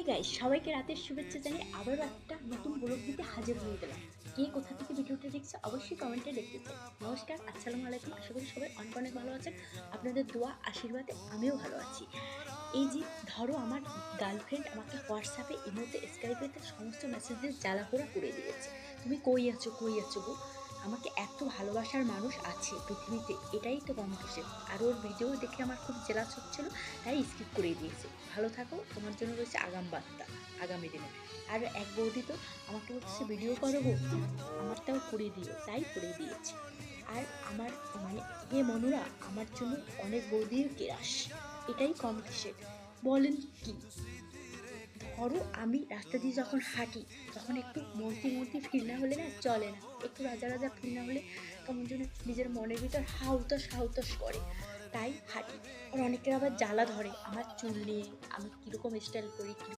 Guys, সবাইকে রাতের শুভেচ্ছা জানিয়ে আবারও একটা নতুন ব্লগ দিতে হাজির হয়ে গেলাম। কে কোথা থেকে ভিডিওটা দেখছে অবশ্যই কমেন্টে লিখতে চাই। নমস্কার, আসসালামু আলাইকুম। আশা করি সবাই অনেক অনেক ভালো আছেন। আপনাদের দোয়া আশীর্বাদে আমিও ভালো আছি। এই যে ধরো, আমার গার্লফ্রেন্ড আমাকে হোয়াটসঅ্যাপে, ইমোতে, স্কাইপেতে সমস্ত মেসেজেস জ্বালাপোড়া করে দিয়েছে। তুমি কই আছো, কই আছো গো? আমাকে এত ভালোবাসার মানুষ আছে পৃথিবীতে, এটাই তো কম কিসে। আর ওর ভিডিও দেখে আমার খুব জেলাস হচ্ছিল, তাই স্কিপ করে দিয়েছে। ভালো থাকো, তোমার জন্য রয়েছে আগাম বার্তা আগামী দিনে। আর এক বৌদি তো আমাকে বলছে ভিডিও করো গো, আমারটাও করে দিও, তাই করে দিয়েছি। আর আমার মানে হে মনুরা, আমার জন্য অনেক বৌদির কেরাস, এটাই কম কিসের বলেন কি? ধরো, আমি রাস্তা দিয়ে যখন হাঁটি, তখন একটু মূর্তি মূর্তি ফিল না হলে না চলে না, একটু রাজা রাজা ফিল না হলে কেমন যেন নিজের মনের ভিতর হাউতাস হাউতাস করে, তাই হাঁটি। আর অনেকের আবার জ্বালা ধরে আমার চুল নিয়ে, আমি কীরকম স্টাইল করি,